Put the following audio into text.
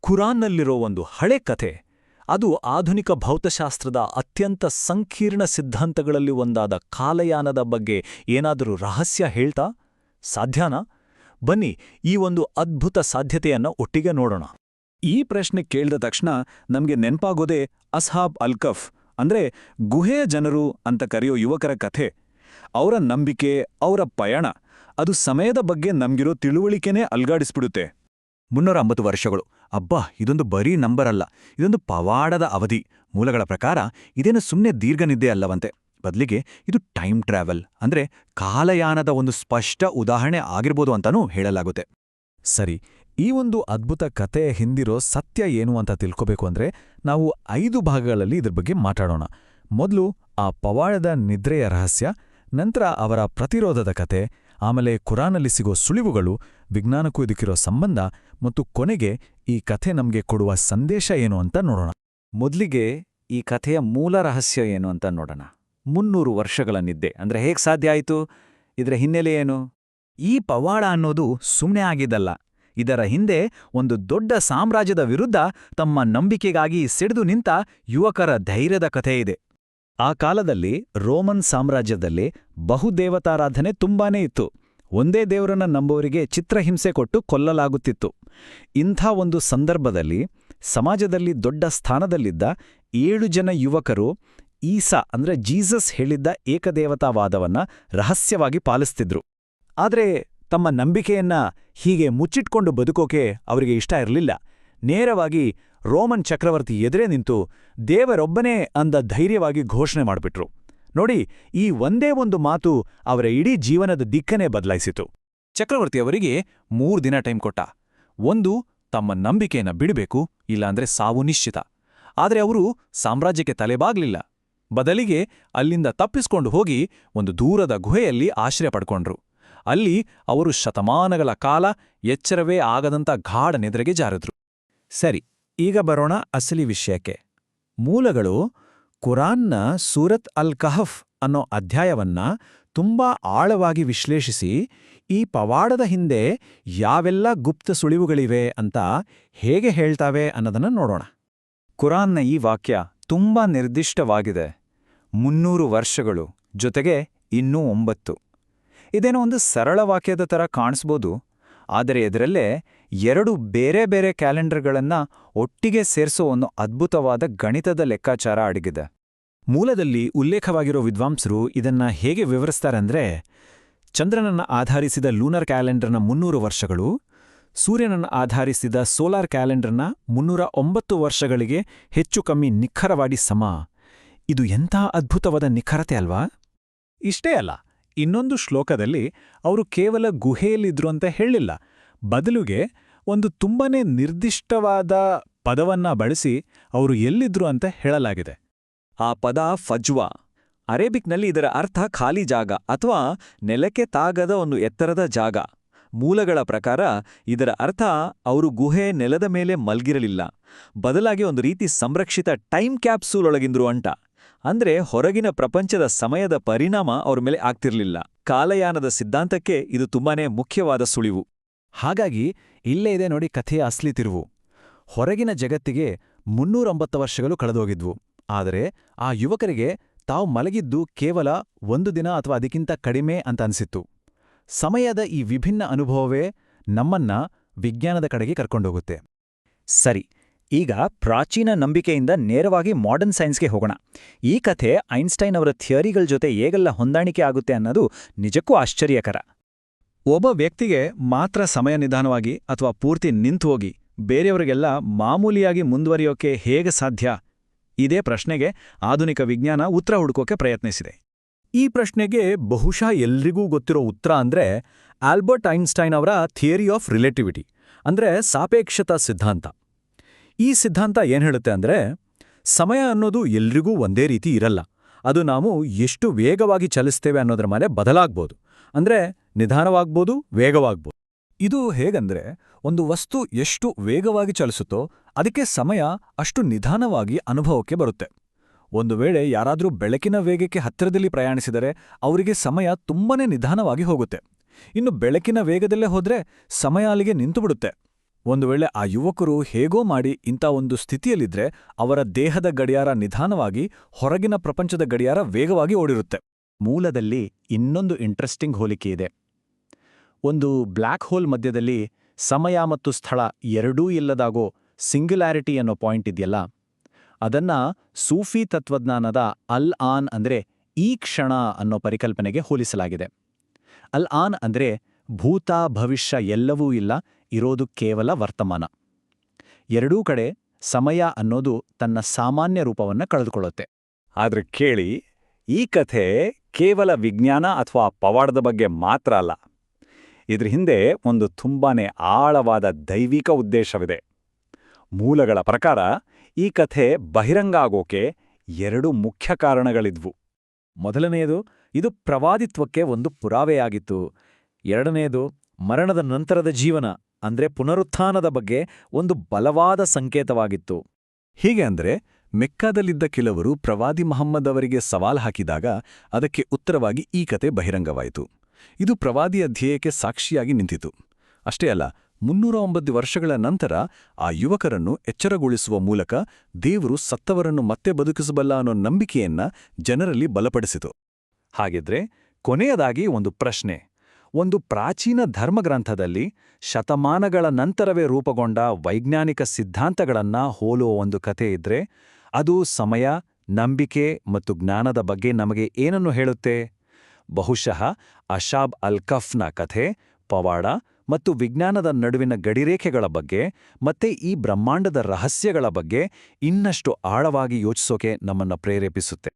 ಕುರಾನ್ನಲ್ಲಿರೋ ಒಂದು ಹಳೆ ಕಥೆ, ಅದು ಆಧುನಿಕ ಭೌತಶಾಸ್ತ್ರದ ಅತ್ಯಂತ ಸಂಕೀರ್ಣ ಸಿದ್ಧಾಂತಗಳಲ್ಲಿ ಒಂದಾದ ಕಾಲಯಾನದ ಬಗ್ಗೆ ಏನಾದರೂ ರಹಸ್ಯ ಹೇಳ್ತಾ? ಸಾಧ್ಯನಾ? ಬನ್ನಿ, ಈ ಒಂದು ಅದ್ಭುತ ಸಾಧ್ಯತೆಯನ್ನ ಒಟ್ಟಿಗೆ ನೋಡೋಣ. ಈ ಪ್ರಶ್ನೆ ಕೇಳಿದ ತಕ್ಷಣ ನಮಗೆ ನೆನ್ಪಾಗೋದೇ ಅಸ್ಹಾಬ್ ಅಲ್ ಕಫ್, ಅಂದ್ರೆ ಗುಹೆಯ ಜನರು ಅಂತ ಕರೆಯೋ ಯುವಕರ ಕಥೆ. ಅವರ ನಂಬಿಕೆ, ಅವರ ಪಯಣ, ಅದು ಸಮಯದ ಬಗ್ಗೆ ನಮ್ಗಿರೋ ತಿಳುವಳಿಕೆನೇ ಅಲ್ಗಾಡಿಸ್ಬಿಡುತ್ತೆ. 350 ವರ್ಷಗಳು. ಅಬ್ಬಾ, ಇದೊಂದು ಬರೀ ನಂಬರ್ ಅಲ್ಲ, ಇದೊಂದು ಪವಾಡದ ಅವಧಿ. ಮೂಲಗಳ ಪ್ರಕಾರ ಇದೇನು ಸುಮ್ಮನೆ ದೀರ್ಘನಿದ್ದೆ ಅಲ್ಲವಂತೆ. ಬದಲಿಗೆ ಇದು ಟೈಮ್ ಟ್ರಾವೆಲ್, ಅಂದ್ರೆ ಕಾಲಯಾನದ ಒಂದು ಸ್ಪಷ್ಟ ಉದಾಹರಣೆ ಆಗಿರ್ಬೋದು ಅಂತಾನೂ ಹೇಳಲಾಗುತ್ತೆ. ಸರಿ, ಈ ಒಂದು ಅದ್ಭುತ ಕಥೆಯ ಹಿಂದಿರೋ ಸತ್ಯ ಏನು ಅಂತ ತಿಳ್ಕೋಬೇಕು ಅಂದ್ರೆ ನಾವು 5 ಭಾಗಗಳಲ್ಲಿ ಇದ್ರ ಬಗ್ಗೆ ಮಾತಾಡೋಣ. ಮೊದಲು ಆ ಪವಾಡದ ನಿದ್ರೆಯ ರಹಸ್ಯ, ನಂತರ ಅವರ ಪ್ರತಿರೋಧದ ಕತೆ, ಆಮೇಲೆ ಕುರಾನಲ್ಲಿ ಸಿಗೋ ಸುಳಿವುಗಳು, ವಿಜ್ಞಾನಕ್ಕೂ ಇದಕ್ಕಿರೋ ಸಂಬಂಧ, ಮತ್ತು ಕೊನೆಗೆ ಈ ಕಥೆ ನಮ್ಗೆ ಕೊಡುವ ಸಂದೇಶ ಏನು ಅಂತ ನೋಡೋಣ. ಮೊದಲಿಗೆ ಈ ಕಥೆಯ ಮೂಲ ರಹಸ್ಯ ಏನು ಅಂತ ನೋಡೋಣ. 300 ವರ್ಷಗಳ ನಿದ್ದೆ ಅಂದ್ರೆ ಹೇಗೆ ಸಾಧ್ಯ ಆಯಿತು? ಇದರ ಹಿನ್ನೆಲೆ ಏನು? ಈ ಪವಾಡ ಅನ್ನೋದು ಸುಮ್ಮನೆ ಆಗಿದ್ದಲ್ಲ. ಇದರ ಹಿಂದೆ ಒಂದು ದೊಡ್ಡ ಸಾಮ್ರಾಜ್ಯದ ವಿರುದ್ಧ ತಮ್ಮ ನಂಬಿಕೆಗಾಗಿ ಸಿಡಿದು ನಿಂತ ಯುವಕರ ಧೈರ್ಯದ ಕಥೆ ಇದೆ. ಆ ಕಾಲದಲ್ಲಿ ರೋಮನ್ ಸಾಮ್ರಾಜ್ಯದಲ್ಲಿ ಬಹುದೇವತಾರಾಧನೆ ತುಂಬಾನೇ ಇತ್ತು. ಒಂದೇ ದೇವರನ್ನ ನಂಬೋರಿಗೆ ಚಿತ್ರಹಿಂಸೆ ಕೊಟ್ಟು ಕೊಲ್ಲಲಾಗುತ್ತಿತ್ತು. ಇಂಥ ಒಂದು ಸಂದರ್ಭದಲ್ಲಿ ಸಮಾಜದಲ್ಲಿ ದೊಡ್ಡ ಸ್ಥಾನದಲ್ಲಿದ್ದ 7 ಜನ ಯುವಕರು ಈಸಾ ಅಂದ್ರೆ ಜೀಸಸ್ ಹೇಳಿದ್ದ ಏಕದೇವತಾವಾದವನ್ನ ರಹಸ್ಯವಾಗಿ ಪಾಲಿಸ್ತಿದ್ರು. ಆದ್ರೆ ತಮ್ಮ ನಂಬಿಕೆಯನ್ನ ಹೀಗೆ ಮುಚ್ಚಿಟ್ಕೊಂಡು ಬದುಕೋಕೆ ಅವರಿಗೆ ಇಷ್ಟ ಇರಲಿಲ್ಲ. ನೇರವಾಗಿ ರೋಮನ್ ಚಕ್ರವರ್ತಿ ಎದುರೇ ನಿಂತು ದೇವರೊಬ್ಬನೇ ಅಂದ ಧೈರ್ಯವಾಗಿ ಘೋಷಣೆ ಮಾಡಿಬಿಟ್ರು. ನೋಡಿ, ಈ ಒಂದೇ ಒಂದು ಮಾತು ಅವರ ಇಡೀ ಜೀವನದ ದಿಕ್ಕನ್ನೇ ಬದಲಾಯಿಸಿತು. ಚಕ್ರವರ್ತಿಯವರಿಗೆ 3 ದಿನ ಟೈಮ್ ಕೊಟ್ಟ. ಒಂದು, ತಮ್ಮ ನಂಬಿಕೆಯನ್ನ ಬಿಡಬೇಕು, ಇಲ್ಲಾಂದ್ರೆ ಸಾವು ನಿಶ್ಚಿತ. ಆದರೆ ಅವರು ಸಾಮ್ರಾಜ್ಯಕ್ಕೆ ತಲೆಬಾಗ್ಲಿಲ್ಲ. ಬದಲಿಗೆ ಅಲ್ಲಿಂದ ತಪ್ಪಿಸ್ಕೊಂಡು ಹೋಗಿ ಒಂದು ದೂರದ ಗುಹೆಯಲ್ಲಿ ಆಶ್ರಯ ಪಡ್ಕೊಂಡ್ರು. ಅಲ್ಲಿ ಅವರು ಶತಮಾನಗಳ ಕಾಲ ಎಚ್ಚರವೇ ಆಗದಂಥ ಗಾಢ ನಿದ್ರೆಗೆ ಜಾರಿದ್ರು. ಸರಿ, ಈಗ ಬರೋಣ ಅಸಲಿ ವಿಷಯಕ್ಕೆ. ಮೂಲಗಳು ಕುರಾನ್ನ ಸೂರತ್ ಅಲ್ ಕಹಫ್ ಅನ್ನೋ ಅಧ್ಯಾಯವನ್ನ ತುಂಬಾ ಆಳವಾಗಿ ವಿಶ್ಲೇಷಿಸಿ ಈ ಪವಾಡದ ಹಿಂದೆ ಯಾವೆಲ್ಲ ಗುಪ್ತ ಸುಳಿವುಗಳಿವೆ ಅಂತ ಹೇಗೆ ಹೇಳ್ತಾವೆ ಅನ್ನೋದನ್ನ ನೋಡೋಣ. ಕುರಾನ್ನ ಈ ವಾಕ್ಯ ತುಂಬಾ ನಿರ್ದಿಷ್ಟವಾಗಿದೆ. 300 ವರ್ಷಗಳು ಜೊತೆಗೆ ಇನ್ನೂ 9. ಇದೇನೋ ಒಂದು ಸರಳ ವಾಕ್ಯದ ಥರ ಕಾಣಿಸ್ಬೋದು, ಆದರೆ ಇದರಲ್ಲೇ 2 ಬೇರೆ ಬೇರೆ ಕ್ಯಾಲೆಂಡರ್ಗಳನ್ನ ಒಟ್ಟಿಗೆ ಸೇರಿಸೋ ಒಂದು ಅದ್ಭುತವಾದ ಗಣಿತದ ಲೆಕ್ಕಾಚಾರ ಅಡಗಿದೆ. ಮೂಲದಲ್ಲಿ ಉಲ್ಲೇಖವಾಗಿರೋ ವಿದ್ವಾಂಸರು ಇದನ್ನ ಹೇಗೆ ವಿವರಿಸ್ತಾರಂದ್ರೆ, ಚಂದ್ರನನ್ನ ಆಧರಿಸಿದ ಲೂನರ್ ಕ್ಯಾಲೆಂಡರ್ನ 300 ವರ್ಷಗಳು ಸೂರ್ಯನನ್ನ ಆಧರಿಸಿದ ಸೋಲಾರ್ ಕ್ಯಾಲೆಂಡರ್ನ 309 ವರ್ಷಗಳಿಗೆ ಹೆಚ್ಚು ಕಮ್ಮಿ ನಿಖರವಾಗಿ ಸಮ. ಇದು ಎಂಥ ಅದ್ಭುತವಾದ ನಿಖರತೆ ಅಲ್ವಾ? ಇಷ್ಟೇ ಅಲ್ಲ, ಇನ್ನೊಂದು ಶ್ಲೋಕದಲ್ಲಿ ಅವರು ಕೇವಲ ಗುಹೆಯಲ್ಲಿದ್ರು ಅಂತ ಹೇಳಿಲ್ಲ. ಬದಲಿಗೆ ಒಂದು ತುಂಬಾನೇ ನಿರ್ದಿಷ್ಟವಾದ ಪದವನ್ನ ಬಳಸಿ ಅವರು ಎಲ್ಲಿದ್ರು ಅಂತ ಹೇಳಲಾಗಿದೆ. ಆ ಪದ ಫಜ್ವಾ. ಅರೇಬಿಕ್ನಲ್ಲಿ ಇದರ ಅರ್ಥ ಖಾಲಿ ಜಾಗ ಅಥವಾ ನೆಲಕ್ಕೆ ತಾಗದ ಒಂದು ಎತ್ತರದ ಜಾಗ. ಮೂಲಗಳ ಪ್ರಕಾರ ಇದರ ಅರ್ಥ ಅವರು ಗುಹೆ ನೆಲದ ಮೇಲೆ ಮಲ್ಗಿರಲಿಲ್ಲ, ಬದಲಾಗಿ ಒಂದು ರೀತಿ ಸಂರಕ್ಷಿತ ಟೈಮ್ ಕ್ಯಾಪ್ಸೂಲ್ ಒಳಗಿಂದ್ರು ಅಂಟ. ಅಂದ್ರೆ ಹೊರಗಿನ ಪ್ರಪಂಚದ ಸಮಯದ ಪರಿಣಾಮ ಅವ್ರ ಮೇಲೆ ಆಗ್ತಿರ್ಲಿಲ್ಲ. ಕಾಲಯಾನದ ಸಿದ್ಧಾಂತಕ್ಕೆ ಇದು ತುಂಬಾನೇ ಮುಖ್ಯವಾದ ಸುಳಿವು. ಹಾಗಾಗಿ ಇಲ್ಲೇ ಇದೆ ನೋಡಿ ಕಥೆಯ ಅಸ್ಲಿ ತಿರುವು. ಹೊರಗಿನ ಜಗತ್ತಿಗೆ 309 ವರ್ಷಗಳು ಕಳೆದೋಗಿದ್ವು. ಆದರೆ ಆ ಯುವಕರಿಗೆ ತಾವು ಮಲಗಿದ್ದು ಕೇವಲ 1 ದಿನ ಅಥವಾ ಅದಕ್ಕಿಂತ ಕಡಿಮೆ ಅಂತ ಅನಿಸಿತ್ತು. ಸಮಯದ ಈ ವಿಭಿನ್ನ ಅನುಭವವೇ ನಮ್ಮನ್ನ ವಿಜ್ಞಾನದ ಕಡೆಗೆ ಕರ್ಕೊಂಡೋಗುತ್ತೆ. ಸರಿ, ಈಗ ಪ್ರಾಚೀನ ನಂಬಿಕೆಯಿಂದ ನೇರವಾಗಿ ಮಾಡರ್ನ್ ಸೈನ್ಸ್ಗೆ ಹೋಗೋಣ. ಈ ಕಥೆ ಐನ್ಸ್ಟೈನ್ ಅವರ ಥಿಯರಿಗಳ ಜೊತೆ ಹೇಗೆಲ್ಲ ಹೊಂದಾಣಿಕೆ ಆಗುತ್ತೆ ಅನ್ನೋದು ನಿಜಕ್ಕೂ ಆಶ್ಚರ್ಯಕರ. ಒಬ್ಬ ವ್ಯಕ್ತಿಗೆ ಮಾತ್ರ ಸಮಯ ನಿಧಾನವಾಗಿ ಅಥವಾ ಪೂರ್ತಿ ನಿಂತು ಹೋಗಿ ಬೇರೆಯವರಿಗೆಲ್ಲ ಮಾಮೂಲಿಯಾಗಿ ಮುಂದುವರಿಯೋಕೆ ಹೇಗೆ ಸಾಧ್ಯ? ಇದೇ ಪ್ರಶ್ನೆಗೆ ಆಧುನಿಕ ವಿಜ್ಞಾನ ಉತ್ತರ ಹುಡುಕೋಕೆ ಪ್ರಯತ್ನಿಸಿದೆ. ಈ ಪ್ರಶ್ನೆಗೆ ಬಹುಶಃ ಎಲ್ರಿಗೂ ಗೊತ್ತಿರೋ ಉತ್ತರ ಅಂದ್ರೆ ಆಲ್ಬರ್ಟ್ ಐನ್ಸ್ಟೈನ್ ಅವರ ಥಿಯರಿ ಆಫ್ ರಿಲೇಟಿವಿಟಿ, ಅಂದ್ರೆ ಸಾಪೇಕ್ಷತಾ ಸಿದ್ಧಾಂತ. ಈ ಸಿದ್ಧಾಂತ ಏನ್ ಹೇಳುತ್ತೆ ಅಂದ್ರೆ, ಸಮಯ ಅನ್ನೋದು ಎಲ್ರಿಗೂ ಒಂದೇ ರೀತಿ ಇರಲ್ಲ. ಅದು ನಾವು ಎಷ್ಟು ವೇಗವಾಗಿ ಚಲಿಸ್ತೇವೆ ಅನ್ನೋದ್ರ ಮೇಲೆ ಬದಲಾಗ್ಬೋದು. ಅಂದ್ರೆ ನಿಧಾನವಾಗ್ಬೋದು, ವೇಗವಾಗ್ಬೋದು. ಇದು ಹೇಗಂದ್ರೆ, ಒಂದು ವಸ್ತು ಎಷ್ಟು ವೇಗವಾಗಿ ಚಲಿಸುತ್ತೋ ಅದಕ್ಕೆ ಸಮಯ ಅಷ್ಟು ನಿಧಾನವಾಗಿ ಅನುಭವಕ್ಕೆ ಬರುತ್ತೆ. ಒಂದು ವೇಳೆ ಯಾರಾದ್ರೂ ಬೆಳಕಿನ ವೇಗಕ್ಕೆ ಹತ್ತಿರದಲ್ಲಿ ಪ್ರಯಾಣಿಸಿದರೆ ಅವರಿಗೆ ಸಮಯ ತುಂಬಾನೇ ನಿಧಾನವಾಗಿ ಹೋಗುತ್ತೆ. ಇನ್ನು ಬೆಳಕಿನ ವೇಗದಲ್ಲೇ ಹೋದ್ರೆ ಸಮಯ ಅಲ್ಲಿಗೆ ನಿಂತುಬಿಡುತ್ತೆ. ಒಂದು ವೇಳೆ ಆ ಯುವಕರು ಹೇಗೋ ಮಾಡಿ ಇಂಥ ಒಂದು ಸ್ಥಿತಿಯಲ್ಲಿದ್ರೆ ಅವರ ದೇಹದ ಗಡಿಯಾರ ನಿಧಾನವಾಗಿ ಹೊರಗಿನ ಪ್ರಪಂಚದ ಗಡಿಯಾರ ವೇಗವಾಗಿ ಓಡಿರುತ್ತೆ. ಮೂಲದಲ್ಲಿ ಇನ್ನೊಂದು ಇಂಟ್ರೆಸ್ಟಿಂಗ್ ಹೋಲಿಕೆ ಇದೆ. ಒಂದು ಬ್ಲ್ಯಾಕ್ ಹೋಲ್ ಮಧ್ಯದಲ್ಲಿ ಸಮಯ ಮತ್ತು ಸ್ಥಳ ಎರಡೂ ಇಲ್ಲದಾಗೋ ಸಿಂಗ್ಯುಲಾರಿಟಿ ಅನ್ನೋ ಪಾಯಿಂಟ್ ಇದೆಯಲ್ಲ, ಅದನ್ನ ಸೂಫಿ ತತ್ವಜ್ಞಾನದ ಅಲ್ ಆನ್ ಅಂದ್ರೆ ಈ ಕ್ಷಣ ಅನ್ನೋ ಪರಿಕಲ್ಪನೆಗೆ ಹೋಲಿಸಲಾಗಿದೆ. ಅಲ್ ಆನ್ ಅಂದ್ರೆ ಭೂತ ಭವಿಷ್ಯ ಎಲ್ಲವೂ ಇಲ್ಲ, ಇರೋದು ಕೇವಲ ವರ್ತಮಾನ. ಎರಡೂ ಕಡೆ ಸಮಯ ಅನ್ನೋದು ತನ್ನ ಸಾಮಾನ್ಯ ರೂಪವನ್ನ ಕಳೆದುಕೊಳ್ಳುತ್ತೆ. ಆದ್ರೆ ಕೇಳಿ, ಈ ಕಥೆ ಕೇವಲ ವಿಜ್ಞಾನ ಅಥವಾ ಪವಾಡದ ಬಗ್ಗೆ ಮಾತ್ರ ಅಲ್ಲ. ಇದ್ರ ಹಿಂದೆ ಒಂದು ತುಂಬಾನೇ ಆಳವಾದ ದೈವಿಕ ಉದ್ದೇಶವಿದೆ. ಮೂಲಗಳ ಪ್ರಕಾರ ಈ ಕಥೆ ಬಹಿರಂಗ ಆಗೋಕೆ 2 ಮುಖ್ಯ ಕಾರಣಗಳಿದ್ವು. ಮೊದಲನೆಯದು, ಇದು ಪ್ರವಾದಿತ್ವಕ್ಕೆ ಒಂದು ಪುರಾವೆಯಾಗಿತ್ತು. ಎರಡನೆಯದು, ಮರಣದ ನಂತರದ ಜೀವನ ಅಂದ್ರೆ ಪುನರುತ್ಥಾನದ ಬಗ್ಗೆ ಒಂದು ಬಲವಾದ ಸಂಕೇತವಾಗಿತ್ತು. ಹೀಗೆ ಅಂದ್ರೆ ಮೆಕ್ಕಾದಲ್ಲಿದ್ದ ಕೆಲವರು ಪ್ರವಾದಿ ಮಹಮ್ಮದ್ ಅವರಿಗೆ ಸವಾಲ್ ಹಾಕಿದಾಗ ಅದಕ್ಕೆ ಉತ್ತರವಾಗಿ ಈ ಕತೆ ಬಹಿರಂಗವಾಯಿತು. ಇದು ಪ್ರವಾದಿಯ ಧ್ಯೇಯಕ್ಕೆ ಸಾಕ್ಷಿಯಾಗಿ ನಿಂತಿತು. ಅಷ್ಟೇ ಅಲ್ಲ, 309 ವರ್ಷಗಳ ನಂತರ ಆ ಯುವಕರನ್ನು ಎಚ್ಚರಗೊಳಿಸುವ ಮೂಲಕ ದೇವರು ಸತ್ತವರನ್ನು ಮತ್ತೆ ಬದುಕಿಸಬಲ್ಲ ಅನ್ನೋ ನಂಬಿಕೆಯನ್ನ ಜನರಲ್ಲಿ ಬಲಪಡಿಸಿತು. ಹಾಗಿದ್ರೆ ಕೊನೆಯದಾಗಿ ಒಂದು ಪ್ರಶ್ನೆ. ಒಂದು ಪ್ರಾಚೀನ ಧರ್ಮಗ್ರಂಥದಲ್ಲಿ ಶತಮಾನಗಳ ನಂತರವೇ ರೂಪುಗೊಂಡ ವೈಜ್ಞಾನಿಕ ಸಿದ್ಧಾಂತಗಳನ್ನ ಹೋಲುವ ಒಂದು ಕಥೆ ಇದ್ರೆ, ಅದು ಸಮಯ, ನಂಬಿಕೆ ಮತ್ತು ಜ್ಞಾನದ ಬಗ್ಗೆ ನಮಗೆ ಏನನ್ನು ಹೇಳುತ್ತೆ? ಬಹುಶಃ ಅಶಾಬ್ ಅಲ್ ಕಫ್ನ ಕಥೆ, ಪವಾಡ ಮತ್ತು ವಿಜ್ಞಾನದ ನಡುವಿನ ಗಡಿರೇಖೆಗಳ ಬಗ್ಗೆ ಮತ್ತೆ ಈ ಬ್ರಹ್ಮಾಂಡದ ರಹಸ್ಯಗಳ ಬಗ್ಗೆ ಇನ್ನಷ್ಟು ಆಳವಾಗಿ ಯೋಚಿಸೋಕೆ ನಮ್ಮನ್ನ ಪ್ರೇರೇಪಿಸುತ್ತೆ.